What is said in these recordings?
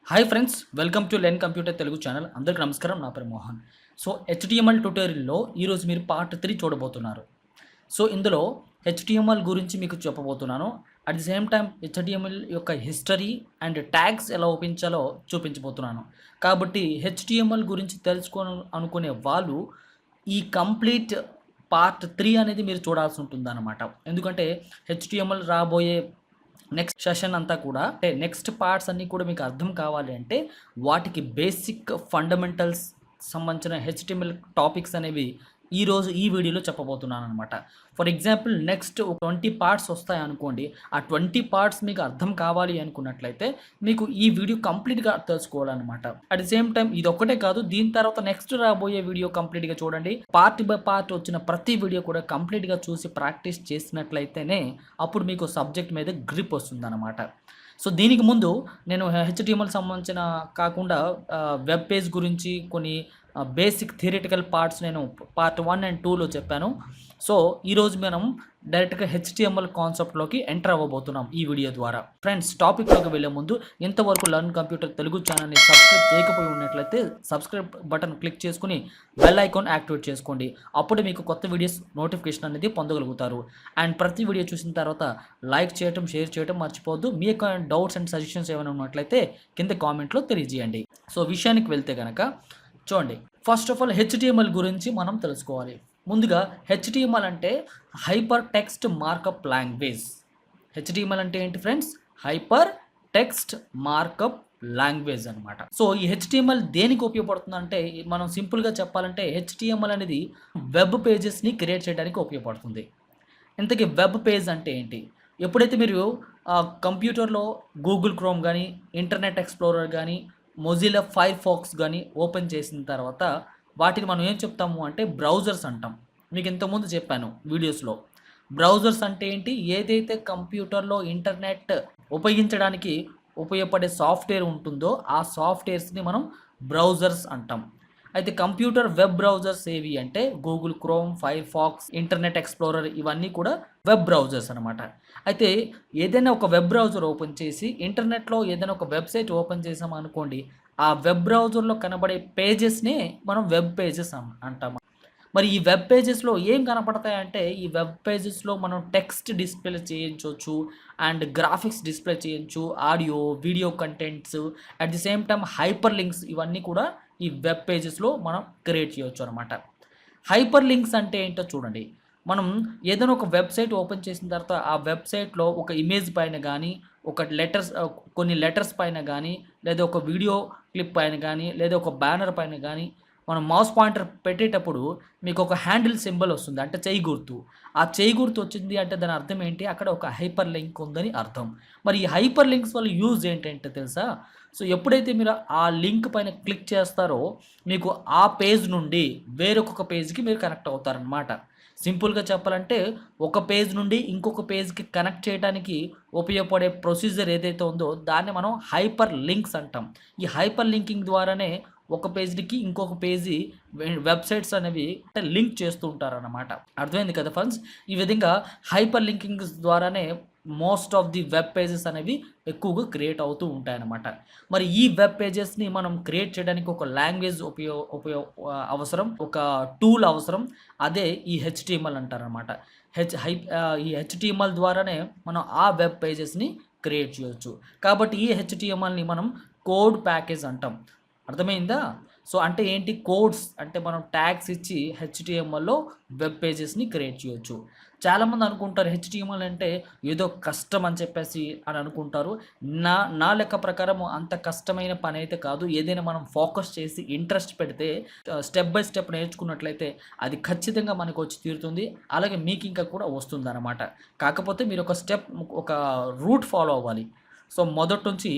Hi friends, welcome to learn computer Telugu channel. అందరికీ నమస్కారం. నా పేరు మోహన్. సో హెచ్టిఎంఎల్ ట్యుటోరియల్లో ఈరోజు మీరు పార్ట్ 3 చూడబోతున్నారు. సో ఇందులో హెచ్టిఎంఎల్ గురించి మీకు చెప్పబోతున్నాను. At the same time HTML యొక్క హిస్టరీ అండ్ ట్యాగ్స్ ఎలా ఒప్పించాలో చూపించబోతున్నాను. కాబట్టి హెచ్టిఎంఎల్ గురించి అనుకునే వాళ్ళు ఈ కంప్లీట్ పార్ట్ 3 అనేది మీరు చూడాల్సి ఉంటుందన్నమాట. ఎందుకంటే హెచ్టిఎంఎల్ రాబోయే నెక్స్ట్ సెషన్ అంతా కూడా అంటే నెక్స్ట్ పార్ట్స్ అన్నీ కూడా మీకు అర్థం కావాలి అంటే వాటికి బేసిక్ ఫండమెంటల్స్ సంబంధించిన హెచ్టిఎంఎల్ టాపిక్స్ అనేవి ఈరోజు ఈ వీడియోలో చెప్పబోతున్నాను అనమాట. ఫర్ ఎగ్జాంపుల్ నెక్స్ట్ 20 పార్ట్స్ వస్తాయి అనుకోండి. ఆ 20 పార్ట్స్ మీకు అర్థం కావాలి అనుకున్నట్లయితే మీకు ఈ వీడియో కంప్లీట్గా తెలుసుకోవాలన్నమాట. అట్ ది సేమ్ టైం ఇది ఒక్కటే కాదు, దీని తర్వాత నెక్స్ట్ రాబోయే వీడియో కంప్లీట్గా చూడండి. పార్ట్ బై పార్ట్ వచ్చిన ప్రతి వీడియో కూడా కంప్లీట్గా చూసి ప్రాక్టీస్ చేసినట్లయితేనే అప్పుడు మీకు సబ్జెక్ట్ మీద గ్రిప్ వస్తుందన్నమాట. సో దీనికి ముందు నేను హెచ్టిఎంఎల్ సంబంధించిన కాకుండా వెబ్ పేజ్ గురించి కొన్ని బేసిక్ థియరిటికల్ పార్ట్స్ నేను పార్ట్ 1 అండ్ 2లో చెప్పాను. సో ఈరోజు మనం డైరెక్ట్గా హెచ్టిఎంఎల్ కాన్సెప్ట్లోకి ఎంటర్ అవ్వబోతున్నాం ఈ వీడియో ద్వారా. ఫ్రెండ్స్, టాపిక్లోకి వెళ్ళే ముందు ఇంతవరకు లర్న్ కంప్యూటర్ తెలుగు ఛానల్ని సబ్స్క్రైబ్ చేయకపోయి ఉన్నట్లయితే సబ్స్క్రైబ్ బటన్ క్లిక్ చేసుకుని బెల్ ఐకాన్ యాక్టివేట్ చేసుకోండి. అప్పుడు మీకు కొత్త వీడియోస్ నోటిఫికేషన్ అనేది పొందగలుగుతారు. అండ్ ప్రతి వీడియో చూసిన తర్వాత లైక్ చేయటం, షేర్ చేయటం మర్చిపోవద్దు. మీ యొక్క డౌట్స్ అండ్ సజెషన్స్ ఏమైనా ఉన్నట్లయితే కింద కామెంట్లో తెలియజేయండి. సో విషయానికి వెళ్తే కనుక చూడండి, ఫస్ట్ ఆఫ్ ఆల్ హెచ్టిఎంఎల్ గురించి మనం తెలుసుకోవాలి. ముందుగా హెచ్టిఎంఎల్ అంటే hyper text markup language. HTML అంటే ఏంటి friends? Hyper text markup language అనమాట. సో ఈ హెచ్టిఎంఎల్ దేనికి ఉపయోగపడుతుందంటే, మనం సింపుల్గా చెప్పాలంటే హెచ్టిఎంఎల్ అనేది వెబ్ పేజెస్ని క్రియేట్ చేయడానికి ఉపయోగపడుతుంది. ఇంతకీ వెబ్ పేజ్ అంటే ఏంటి? ఎప్పుడైతే మీరు కంప్యూటర్లో గూగుల్ క్రోమ్ కానీ, ఇంటర్నెట్ ఎక్స్ప్లోరర్ కానీ, మొజిల్లా ఫైర్ ఫాక్స్ కానీ ఓపెన్ చేసిన తర్వాత వాటిని మనం ఏం చెప్తాము అంటే బ్రౌజర్స్ అంటాం. మీకు ఇంతకుముందు చెప్పాను వీడియోస్లో. బ్రౌజర్స్ అంటే ఏంటి? ఏదైతే కంప్యూటర్లో ఇంటర్నెట్ ఉపయోగించడానికి ఉపయోగపడే సాఫ్ట్వేర్ ఉంటుందో ఆ సాఫ్ట్వేర్స్ని మనం బ్రౌజర్స్ అంటాం. అయితే కంప్యూటర్ వెబ్ బ్రౌజర్స్ ఏవి అంటే Google Chrome, Firefox, Internet Explorer ఇవన్నీ కూడా వెబ్ బ్రౌజర్స్ అనమాట. అయితే ఏదైనా ఒక వెబ్ బ్రౌజర్ ఓపెన్ చేసి ఇంటర్నెట్లో ఏదైనా ఒక వెబ్సైట్ ఓపెన్ చేసాం అనుకోండి, ఆ వెబ్ బ్రౌజర్లో కనబడే పేజెస్నే మనం వెబ్ పేజెస్ అంటాము. మరి ఈ వెబ్ పేజెస్లో ఏం కనపడతాయంటే, ఈ వెబ్ పేజెస్లో మనం టెక్స్ట్ డిస్ప్లే చేయించవచ్చు అండ్ గ్రాఫిక్స్ డిస్ప్లే చేయొచ్చు, audio, video contents, at the same time hyper links ఇవన్నీ కూడా ఈ వెబ్ పేజెస్లో మనం క్రియేట్ చేయొచ్చు అనమాట. హైపర్ లింక్స్ అంటే ఏంటో చూడండి. మనం ఏదైనా ఒక వెబ్సైట్ ఓపెన్ చేసిన తర్వాత ఆ వెబ్సైట్లో ఒక ఇమేజ్ పైన కానీ, ఒక కొన్ని లెటర్స్ పైన కానీ, లేదా ఒక వీడియో క్లిప్ పైన కానీ, లేదా ఒక బ్యానర్ పైన కానీ మనం మౌస్ పాయింటర్ పెట్టేటప్పుడు మీకు ఒక హ్యాండిల్ సింబల్ వస్తుంది, అంటే చేయి గుర్తు. ఆ చేయి గుర్తు వచ్చింది అంటే దాని అర్థం ఏంటి? అక్కడ ఒక హైపర్ లింక్ ఉందని అర్థం. మరి ఈ హైపర్ లింక్స్ వల్ల యూజ్ ఏంటంటే తెలుసా? సో ఎప్పుడైతే మీరు ఆ లింక్ పైన క్లిక్ చేస్తారో మీకు ఆ పేజ్ నుండి వేరొక పేజ్కి మీరు కనెక్ట్ అవుతారనమాట. సింపుల్గా చెప్పాలంటే ఒక పేజ్ నుండి ఇంకొక పేజ్కి కనెక్ట్ చేయడానికి ఉపయోగపడే ప్రొసీజర్ ఏదైతే ఉందో దాన్ని మనం హైపర్ లింక్స్ అంటాం. ఈ హైపర్ లింకింగ్ ద్వారానే ఒక పేజ్కి ఇంకొక పేజీ వెబ్సైట్స్ అనేవి అంటే లింక్ చేస్తూ ఉంటారన్నమాట. అర్థమైంది కదా ఫ్రెండ్స్? ఈ విధంగా హైపర్ లింకింగ్ ద్వారానే most of the web pages అనేవి ఎక్కువగా క్రియేట్ అవుతూ ఉంటాయన్నమాట. మరి ఈ వెబ్ పేజెస్ని మనం క్రియేట్ చేయడానికి ఒక లాంగ్వేజ్ అవసరం, ఒక టూల్ అవసరం. అదే ఈ హెచ్టిఎంఎల్ అంటారనమాట. ఈ హెచ్టిఎంఎల్ ద్వారానే మనం ఆ వెబ్ పేజెస్ని క్రియేట్ చేయొచ్చు. కాబట్టి ఈ హెచ్టిఎంఎల్ని మనం కోడ్ ప్యాకేజ్ అంటాం. అర్థమైందా? సో అంటే ఏంటి? కోడ్స్ అంటే మనం ట్యాగ్స్ ఇచ్చి హెచ్టిఎంఎల్లో వెబ్ పేజెస్ని క్రియేట్ చేయొచ్చు. చాలామంది అనుకుంటారు హెచ్టిఎంఎల్ అంటే ఏదో కష్టం అని చెప్పేసి అని అనుకుంటారు. నా లెక్క ప్రకారం అంత కష్టమైన పని అయితే కాదు. ఏదైనా మనం ఫోకస్ చేసి ఇంట్రెస్ట్ పెడితే స్టెప్ బై స్టెప్ నేర్చుకున్నట్లయితే అది ఖచ్చితంగా మనకు వచ్చి తీరుతుంది. అలాగే మీకు ఇంకా కూడా వస్తుంది అన్నమాట. కాకపోతే మీరు ఒక రూట్ ఫాలో అవ్వాలి. సో మొదటి నుంచి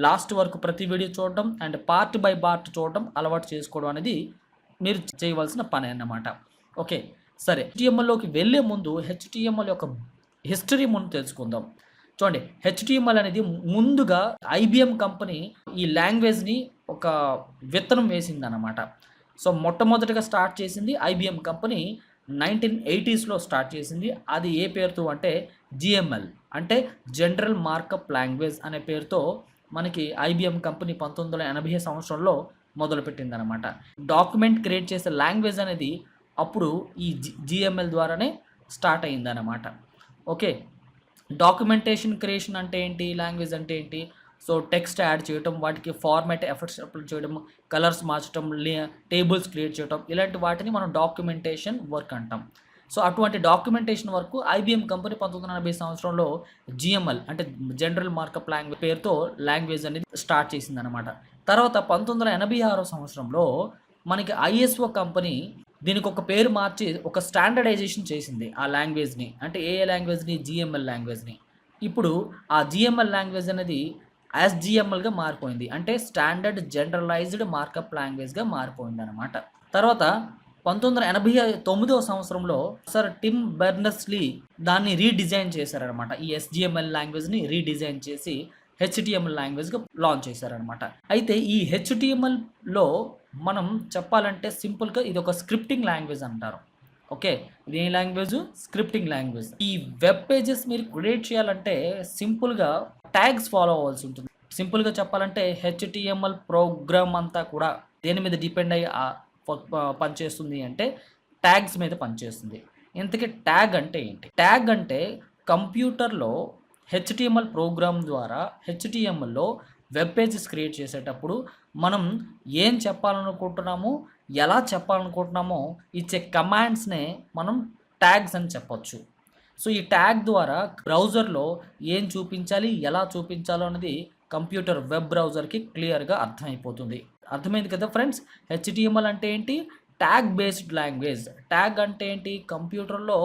లాస్ట్ వరకు ప్రతి వీడియో చూడడం అండ్ పార్ట్ బై పార్ట్ చూడడం అలవాటు చేసుకోవడం అనేది మీరు చేయవలసిన పని అన్నమాట. ఓకే, సరే. హెచ్టిఎంఎల్లోకి వెళ్ళే ముందు హెచ్టిఎంఎల్ యొక్క హిస్టరీ ముందు తెలుసుకుందాం. చూడండి, హెచ్టిఎంఎల్ అనేది ముందుగా ఐబిఎం కంపెనీ ఈ లాంగ్వేజ్ని ఒక విత్తనం వేసిందన్నమాట. సో మొట్టమొదటిగా స్టార్ట్ చేసింది ఐబిఎం కంపెనీ 1980స్లో స్టార్ట్ చేసింది. అది ఏ పేరుతో అంటే జిఎంఎల్ అంటే జనరల్ మార్కప్ లాంగ్వేజ్ అనే పేరుతో మనకి ఐబిఎం కంపెనీ 1980 సంవత్సరంలో మొదలుపెట్టిందనమాట. డాక్యుమెంట్ క్రియేట్ చేసే లాంగ్వేజ్ అనేది అప్పుడు ఈ జిఎంఎల్ ద్వారానే స్టార్ట్ అయిందనమాట. ఓకే, డాక్యుమెంటేషన్ క్రియేషన్ అంటే ఏంటి, లాంగ్వేజ్ అంటే ఏంటి? సో టెక్స్ట్ యాడ్ చేయటం, వాటికి ఫార్మాట్ ఎఫర్ట్స్ అప్లై చేయడం, కలర్స్ మార్చడం, టేబుల్స్ క్రియేట్ చేయడం, ఇలాంటి వాటిని మనం డాక్యుమెంటేషన్ వర్క్ అంటాం. సో అటువంటి డాక్యుమెంటేషన్ వరకు ఐబిఎం కంపెనీ 1980 సంవత్సరంలో జిఎంఎల్ అంటే జనరల్ మార్కప్ లాంగ్వేజ్ పేరుతో లాంగ్వేజ్ అనేది స్టార్ట్ చేసిందనమాట. తర్వాత 1986 సంవత్సరంలో మనకి ఐఎస్ఓ కంపెనీ దీనికి ఒక పేరు మార్చి ఒక స్టాండర్డైజేషన్ చేసింది ఆ లాంగ్వేజ్ని. అంటే ఏ లాంగ్వేజ్ని? జిఎంఎల్ లాంగ్వేజ్ని. ఇప్పుడు ఆ జిఎంఎల్ లాంగ్వేజ్ అనేది ఎస్జిఎంఎల్గా మారిపోయింది, అంటే స్టాండర్డ్ జనరలైజ్డ్ మార్కప్ లాంగ్వేజ్గా మారిపోయింది అనమాట. తర్వాత 1989 సంవత్సరంలో సర్ టిమ్ బెర్నర్స్-లీ దాన్ని రీడిజైన్ చేశారనమాట. ఈ ఎస్జిఎంఎల్ లాంగ్వేజ్ని రీడిజైన్ చేసి హెచ్టిఎంఎల్ లాంగ్వేజ్గా లాంచ్ చేశారనమాట. అయితే ఈ హెచ్టిఎంఎల్లో మనం చెప్పాలంటే సింపుల్గా ఇది ఒక స్క్రిప్టింగ్ లాంగ్వేజ్ అంటారు. ఓకే, ఇది ఏ లాంగ్వేజ్? Scripting language. ఈ వెబ్ పేజెస్ మీరు క్రియేట్ చేయాలంటే సింపుల్గా ట్యాగ్స్ ఫాలో అవ్వాల్సి ఉంటుంది. సింపుల్గా చెప్పాలంటే హెచ్టిఎంఎల్ ప్రోగ్రామ్ అంతా కూడా దేని మీద డిపెండ్ అయ్యి పనిచేస్తుంది అంటే ట్యాగ్స్ మీద పనిచేస్తుంది. ఇంతకీ ట్యాగ్ అంటే ఏంటి? ట్యాగ్ అంటే కంప్యూటర్లో హెచ్టిఎంఎల్ ప్రోగ్రామ్ ద్వారా హెచ్టిఎంఎల్లో వెబ్ పేజెస్ క్రియేట్ చేసేటప్పుడు మనం ఏం చెప్పాలనుకుంటున్నామో, ఎలా చెప్పాలనుకుంటున్నామో ఇచ్చే కమాండ్స్నే మనం ట్యాగ్స్ అని చెప్పొచ్చు. సో ఈ ట్యాగ్ ద్వారా బ్రౌజర్లో ఏం చూపించాలి, ఎలా చూపించాలో అనేది కంప్యూటర్ వెబ్ బ్రౌజర్కి క్లియర్గా అర్థమైపోతుంది. అర్థమైంది కదా ఫ్రెండ్స్? హెచ్టిఎంఎల్ అంటే ఏంటి? Tag based language. ట్యాగ్ అంటే ఏంటి? కంప్యూటర్లో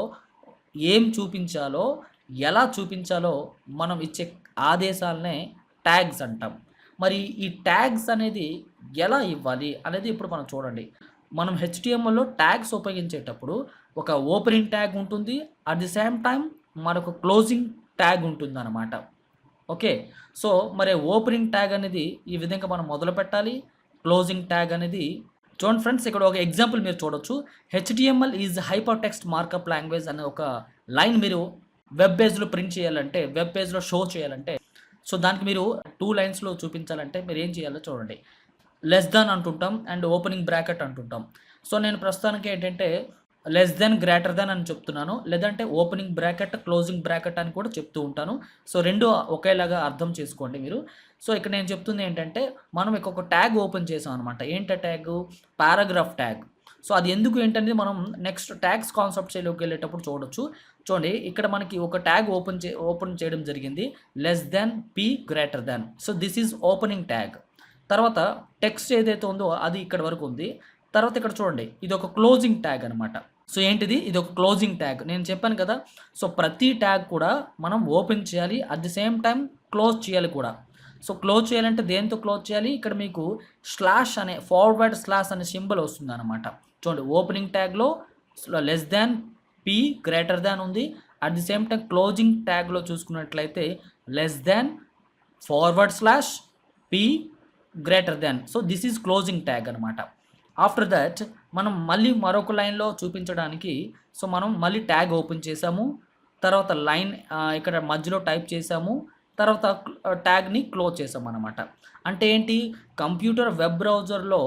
ఏం చూపించాలో, ఎలా చూపించాలో మనం ఇచ్చే ఆదేశాలనే ట్యాగ్స్ అంటాం. మరి ఈ ట్యాగ్స్ అనేది ఎలా ఇవ్వాలి అనేది ఇప్పుడు మనం చూడండి. మనం హెచ్టిఎంఎల్లో ట్యాగ్స్ ఉపయోగించేటప్పుడు ఒక ఓపెనింగ్ ట్యాగ్ ఉంటుంది, అట్ ది సేమ్ టైం మరొక క్లోజింగ్ ట్యాగ్ ఉంటుంది అన్నమాట. ఓకే, సో మరి ఓపెనింగ్ ట్యాగ్ అనేది ఈ విధంగా మనం మొదలు పెట్టాలి. క్లోజింగ్ ట్యాగ్ అనేది చూడండి ఫ్రెండ్స్, ఇక్కడ ఒక ఎగ్జాంపుల్ మీరు చూడొచ్చు. HTML is hyper text markup language అనే ఒక లైన్ మీరు వెబ్ పేజ్లో ప్రింట్ చేయాలంటే, వెబ్ పేజ్లో షో చేయాలంటే, సో దానికి మీరు 2 లైన్స్లో చూపించాలంటే మీరు ఏం చేయాలో చూడండి. లెస్ దాన్ అంటుంటాం అండ్ ఓపెనింగ్ బ్రాకెట్ అంటుంటాం. సో నేను ప్రస్తుతానికి ఏంటంటే లెస్ దెన్, గ్రేటర్ దెన్ అని చెప్తున్నాను, లేదంటే ఓపెనింగ్ బ్రాకెట్, క్లోజింగ్ బ్రాకెట్ అని కూడా చెప్తూ ఉంటాను. సో రెండు ఒకేలాగా అర్థం చేసుకోండి మీరు. సో ఇక్కడ నేను చెప్తుంది ఏంటంటే మనం ఒక ట్యాగ్ ఓపెన్ చేసాం అనమాట. ఏంటి ట్యాగ్? Paragraph tag. సో అది ఎందుకు ఏంటనేది మనం నెక్స్ట్ ట్యాగ్స్ కాన్సెప్ట్స్లోకి వెళ్ళేటప్పుడు చూడొచ్చు. చూడండి, ఇక్కడ మనకి ఒక ట్యాగ్ ఓపెన్ చేయడం జరిగింది, less than, P, greater than. So this is opening tag. తర్వాత టెక్స్ట్ ఏదైతే ఉందో అది ఇక్కడ వరకు ఉంది. తర్వాత ఇక్కడ చూడండి, ఇది ఒక క్లోజింగ్ ట్యాగ్ అనమాట. సో ఏంటిది? ఇది ఒక క్లోజింగ్ ట్యాగ్. నేను చెప్పాను కదా, సో ప్రతి ట్యాగ్ కూడా మనం ఓపెన్ చేయాలి, at the same time close చేయాలి కూడా. సో క్లోజ్ చేయాలంటే దేంతో క్లోజ్ చేయాలి? ఇక్కడ మీకు స్లాష్ అనే ఫార్వర్డ్ స్లాష్ అనే సింబల్ వస్తుంది అనమాట. చూడండి, ఓపెనింగ్ ట్యాగ్లో less than, p, greater than ఉంది. At the same time closing ట్యాగ్లో చూసుకున్నట్లయితే less than, forward slash, p, greater than. So this is closing tag అనమాట. ఆఫ్టర్ దట్ మనం మళ్ళీ మరొక లైన్లో చూపించడానికి సో మనం మళ్ళీ ట్యాగ్ ఓపెన్ చేసాము, తర్వాత లైన్ ఇక్కడ మధ్యలో టైప్ చేసాము, తర్వాత ట్యాగ్ని క్లోజ్ చేసాము అనమాట. అంటే ఏంటి? కంప్యూటర్ వెబ్ బ్రౌజర్లో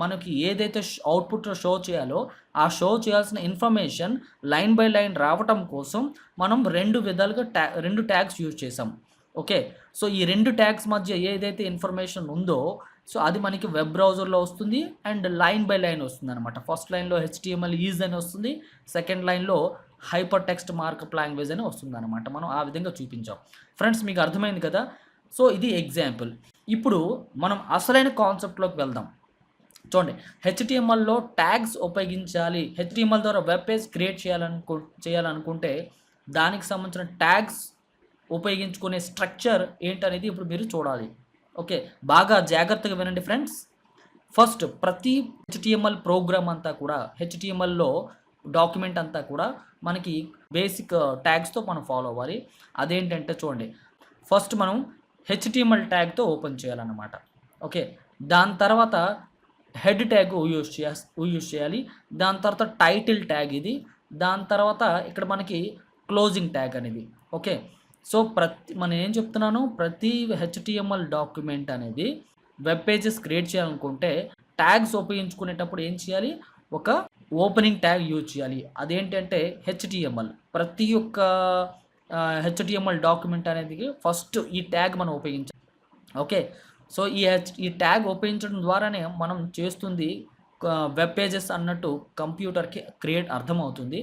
మనకి ఏదైతే అవుట్పుట్ షో చేయాలో ఆ షో చేయాల్సిన ఇన్ఫర్మేషన్ లైన్ బై లైన్ రావటం కోసం మనం రెండు విధాలుగా రెండు ట్యాగ్స్ యూజ్ చేసాం. ఓకే, సో ఈ రెండు ట్యాగ్స్ మధ్య ఏదైతే ఇన్ఫర్మేషన్ ఉందో సో అది మనకి వెబ్ బ్రౌజర్లో వస్తుంది అండ్ లైన్ బై లైన్ వస్తుంది అనమాట. ఫస్ట్ లైన్లో హెచ్టిఎంఎల్ ఈజ్ అని వస్తుంది, సెకండ్ లైన్లో హైపర్ టెక్స్ట్ మార్కప్ లాంగ్వేజ్ అని వస్తుంది అనమాట. మనం ఆ విధంగా చూపించాం. ఫ్రెండ్స్, మీకు అర్థమైంది కదా? సో ఇది ఎగ్జాంపుల్. ఇప్పుడు మనం అసలైన కాన్సెప్ట్లోకి వెళ్దాం. చూడండి, హెచ్టిఎంఎల్లో ట్యాగ్స్ ఉపయోగించాలి, హెచ్టిఎంఎల్ ద్వారా వెబ్ పేజ్ క్రియేట్ చేయాలనుకుంటే దానికి సంబంధించిన ట్యాగ్స్ ఉపయోగించుకునే స్ట్రక్చర్ ఏంటనేది ఇప్పుడు మీరు చూడాలి. ఓకే, బాగా జాగ్రత్తగా వినండి ఫ్రెండ్స్. ఫస్ట్, ప్రతి హెచ్టిఎంఎల్ ప్రోగ్రామ్ అంతా కూడా, హెచ్టిఎంఎల్లో డాక్యుమెంట్ అంతా కూడా మనకి బేసిక్ ట్యాగ్స్తో మనం ఫాలో అవ్వాలి. అదేంటంటే చూడండి, ఫస్ట్ మనం హెచ్టిఎంఎల్ ట్యాగ్తో ఓపెన్ చేయాలన్నమాట. ఓకే, దాని తర్వాత హెడ్ ట్యాగ్ యూజ్ చేయాలి, దాని తర్వాత టైటిల్ ట్యాగ్ ఇది, దాని తర్వాత ఇక్కడ మనకి క్లోజింగ్ ట్యాగ్ అనేది. ఓకే, సో మనం ఏం చెప్తున్నాను, ప్రతి హెచ్టిఎంఎల్ డాక్యుమెంట్ అనేది వెబ్ పేజెస్ క్రియేట్ చేయాలనుకుంటే ట్యాగ్స్ ఉపయోగించుకునేటప్పుడు ఏం చేయాలి, ఒక ఓపెనింగ్ ట్యాగ్ యూజ్ చేయాలి. అదేంటంటే హెచ్టిఎంఎల్. ప్రతి ఒక్క హెచ్టిఎంఎల్ డాక్యుమెంట్ అనేది ఫస్ట్ ఈ ట్యాగ్ మనం ఉపయోగించాలి. ఓకే, సో ఈ ట్యాగ్ ఉపయోగించడం ద్వారానే మనం చేస్తుంది వెబ్ పేజెస్ అన్నట్టు కంప్యూటర్కి అర్థమవుతుంది.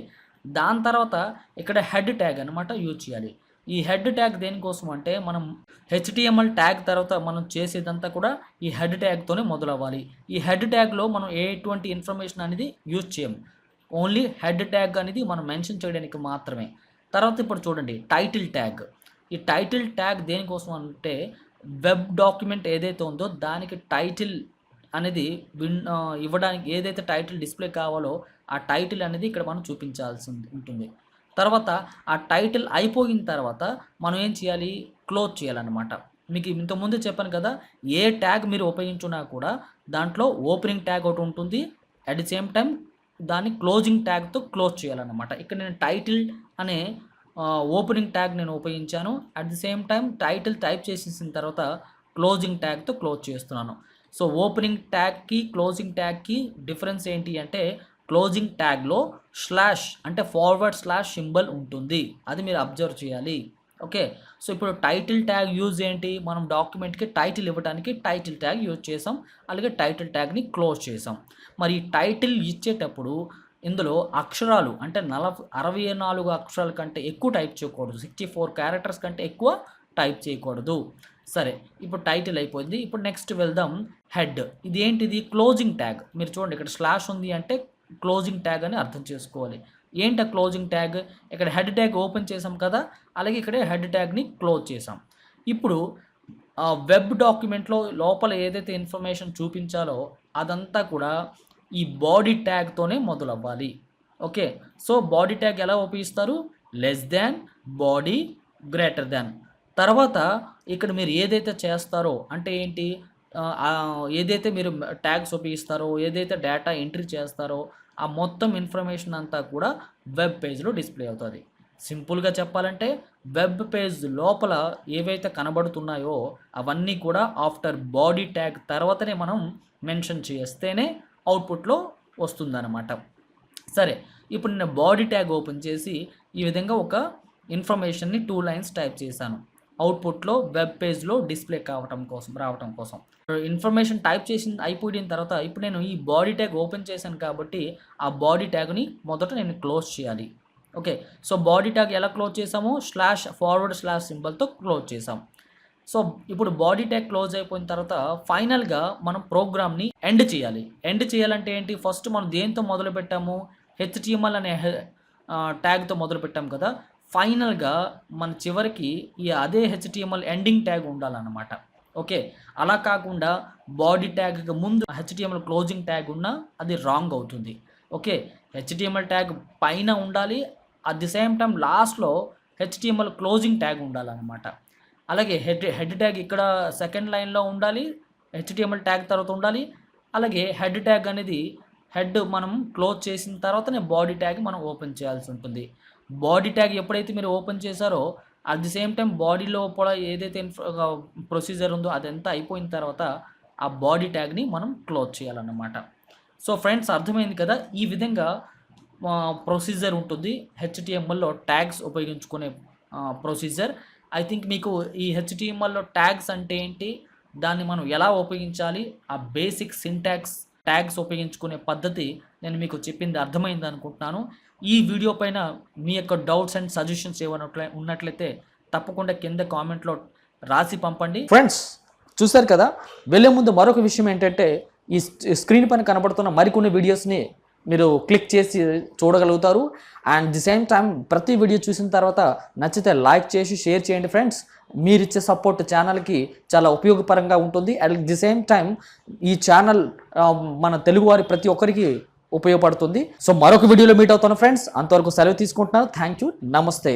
దాని తర్వాత ఇక్కడ హెడ్ ట్యాగ్ అనమాట యూజ్ చేయాలి. ఈ హెడ్ ట్యాగ్ దేనికోసం అంటే మనం హెచ్టిఎంఎల్ ట్యాగ్ తర్వాత మనం చేసేదంతా కూడా ఈ హెడ్ ట్యాగ్తోనే మొదలవ్వాలి. ఈ హెడ్ ట్యాగ్లో మనం ఎటువంటి ఇన్ఫర్మేషన్ అనేది యూజ్ చేయం. ఓన్లీ హెడ్ ట్యాగ్ అనేది మనం మెన్షన్ చేయడానికి మాత్రమే. తర్వాత ఇప్పుడు చూడండి టైటిల్ ట్యాగ్. ఈ టైటిల్ ట్యాగ్ దేనికోసం అంటే వెబ్ డాక్యుమెంట్ ఏదైతే ఉందో దానికి టైటిల్ అనేది ఇవ్వడానికి, ఏదైతే టైటిల్ డిస్ప్లే కావాలో ఆ టైటిల్ అనేది ఇక్కడ మనం చూపించాల్సి ఉంటుంది. తర్వాత ఆ టైటిల్ అయిపోయిన తర్వాత మనం ఏం చేయాలి, క్లోజ్ చేయాలన్నమాట. మీకు ఇంతకుముందు చెప్పాను కదా, ఏ ట్యాగ్ మీరు ఉపయోగించున్నా కూడా దాంట్లో ఓపెనింగ్ ట్యాగ్ ఒకటి ఉంటుంది, అట్ ది సేమ్ టైం దాన్ని క్లోజింగ్ ట్యాగ్తో క్లోజ్ చేయాలన్నమాట. ఇక్కడ నేను టైటిల్ అనే ఓపెనింగ్ ట్యాగ్ నేను ఉపయోగించాను. At the same time title type చేసేసిన తర్వాత క్లోజింగ్ ట్యాగ్తో క్లోజ్ చేస్తున్నాను. సో ఓపెనింగ్ ట్యాగ్కి క్లోజింగ్ ట్యాగ్కి డిఫరెన్స్ ఏంటి అంటే, క్లోజింగ్ ట్యాగ్లో స్లాష్ అంటే ఫార్వర్డ్ స్లాష్ సింబల్ ఉంటుంది, అది మీరు అబ్జర్వ్ చేయాలి. ఓకే, సో ఇప్పుడు టైటిల్ ట్యాగ్ యూజ్ ఏంటి, మనం డాక్యుమెంట్కి టైటిల్ ఇవ్వడానికి టైటిల్ ట్యాగ్ యూజ్ చేసాం, అలాగే టైటిల్ ట్యాగ్ని క్లోజ్ చేసాం. మరి టైటిల్ ఇచ్చేటప్పుడు ఇందులో అక్షరాలు అంటే 64 అక్షరాల కంటే ఎక్కువ టైప్ చేయకూడదు, 64 క్యారెక్టర్స్ కంటే ఎక్కువ టైప్ చేయకూడదు. సరే, ఇప్పుడు టైటిల్ అయిపోయింది. ఇప్పుడు నెక్స్ట్ వెళ్దాం హెడ్. ఇది ఏంటిది, క్లోజింగ్ ట్యాగ్. మీరు చూడండి ఇక్కడ స్లాష్ ఉంది అంటే క్లోజింగ్ ట్యాగ్ అని అర్థం చేసుకోవాలి. ఏంటి క్లోజింగ్ ట్యాగ్, ఇక్కడ హెడ్ ట్యాగ్ ఓపెన్ చేసాం కదా, అలాగే ఇక్కడ హెడ్ ట్యాగ్ని క్లోజ్ చేసాం. ఇప్పుడు వెబ్ డాక్యుమెంట్లో లోపల ఏదైతే ఇన్ఫర్మేషన్ చూపించాలో అదంతా కూడా ఈ బాడీ ట్యాగ్తోనే మొదలవ్వాలి. ఓకే, సో బాడీ ట్యాగ్ ఎలా ఉపయోగిస్తారు, less than, body, greater than. తర్వాత ఇక్కడ మీరు ఏదైతే చేస్తారో అంటే ఏంటి, ఏదైతే మీరు ట్యాగ్స్ ఉపయోగిస్తారో, ఏదైతే డేటా ఎంట్రీ చేస్తారో ఆ మొత్తం ఇన్ఫర్మేషన్ అంతా కూడా వెబ్ పేజ్లో డిస్ప్లే అవుతుంది. సింపుల్గా చెప్పాలంటే వెబ్ పేజ్ లోపల ఏవైతే కనబడుతున్నాయో అవన్నీ కూడా ఆఫ్టర్ బాడీ ట్యాగ్ తర్వాతనే మనం మెన్షన్ చేస్తేనే అవుట్పుట్లో వస్తుందన్నమాట. సరే, ఇప్పుడు నేను బాడీ ట్యాగ్ ఓపెన్ చేసి ఈ విధంగా ఒక ఇన్ఫర్మేషన్ని 2 లైన్స్ టైప్ చేశాను. అవుట్పుట్లో వెబ్ పేజ్లో డిస్ప్లే రావటం కోసం ఇన్ఫర్మేషన్ టైప్ అయిపోయిన తర్వాత ఇప్పుడు నేను ఈ బాడీ ట్యాగ్ ఓపెన్ చేశాను కాబట్టి ఆ బాడీ ట్యాగ్ని మొదట నేను క్లోజ్ చేయాలి. ఓకే, సో బాడీ ట్యాగ్ ఎలా క్లోజ్ చేసాము, స్లాష్ ఫార్వర్డ్ స్లాష్ సింబల్తో క్లోజ్ చేసాం. సో ఇప్పుడు బాడీ ట్యాగ్ క్లోజ్ అయిపోయిన తర్వాత ఫైనల్గా మనం ప్రోగ్రామ్ని ఎండ్ చేయాలి. ఎండ్ చేయాలంటే ఏంటి, ఫస్ట్ మనం దేంతో మొదలు పెట్టాము, హెచ్టిఎంఎల్ అనే ట్యాగ్తో మొదలు పెట్టాం కదా. ఫైనల్గా మన చివరికి అదే హెచ్టిఎంఎల్ ఎండింగ్ ట్యాగ్ ఉండాలన్నమాట. ఓకే, అలా కాకుండా బాడీ ట్యాగ్కి ముందు హెచ్టిఎంఎల్ క్లోజింగ్ ట్యాగ్ ఉన్నా అది రాంగ్ అవుతుంది. ఓకే, హెచ్టిఎంఎల్ ట్యాగ్ పైన ఉండాలి, అట్ ది సేమ్ టైం లాస్ట్లో హెచ్టిఎంఎల్ క్లోజింగ్ ట్యాగ్ ఉండాలన్నమాట. అలాగే హెడ్ ట్యాగ్ ఇక్కడ సెకండ్ లైన్లో ఉండాలి, హెచ్టిఎంఎల్ ట్యాగ్ తర్వాత ఉండాలి. అలాగే హెడ్ ట్యాగ్ అనేది హెడ్ మనం క్లోజ్ చేసిన తర్వాతనే బాడీ ట్యాగ్ మనం ఓపెన్ చేయాల్సి ఉంటుంది. బాడీ ట్యాగ్ ఎప్పుడైతే మీరు ఓపెన్ చేశారో at the same time body లోపల ఏదైతే ప్రొసీజర్ ఉందో అదంతా అయిపోయిన తర్వాత ఆ బాడీ ట్యాగ్ని మనం క్లోజ్ చేయాలన్నమాట. సో ఫ్రెండ్స్, అర్థమైంది కదా, ఈ విధంగా ప్రొసీజర్ ఉంటుంది హెచ్టిఎంఎల్లో ట్యాగ్స్ ఉపయోగించుకునే ప్రొసీజర్. ఐ థింక్ మీకు ఈ హెచ్టిఎంఎల్లో ట్యాగ్స్ అంటే ఏంటి, దాన్ని మనం ఎలా ఉపయోగించాలి, ఆ బేసిక్ సింటాక్స్ ట్యాగ్స్ ఉపయోగించుకునే పద్ధతి నేను మీకు చెప్పింది అర్థమైంది అనుకుంటున్నాను. ఈ వీడియో పైన మీ యొక్క డౌట్స్ అండ్ సజెషన్స్ ఏమైనా ఉన్నట్లయితే తప్పకుండా కింద కామెంట్లో రాసి పంపండి. ఫ్రెండ్స్, చూశారు కదా, వెళ్ళే ముందు మరొక విషయం ఏంటంటే ఈ స్క్రీన్ పైన కనబడుతున్న మరికొన్ని వీడియోస్ని మీరు క్లిక్ చేసి చూడగలుగుతారు. అండ్ ది సేమ్ టైం ప్రతి వీడియో చూసిన తర్వాత నచ్చితే లైక్ చేసి షేర్ చేయండి ఫ్రెండ్స్. మీరిచ్చే సపోర్ట్ ఛానల్కి చాలా ఉపయోగపరంగా ఉంటుంది. అట్ ది సేమ్ టైం ఈ ఛానల్ మన తెలుగువారి ప్రతి ఒక్కరికి ఉపయోగపడుతుంది. సో మరొక వీడియోలో మీట్ అవుతాను ఫ్రెండ్స్. అంతవరకు సెలవు తీసుకుంటున్నాను. థ్యాంక్ యూ, నమస్తే.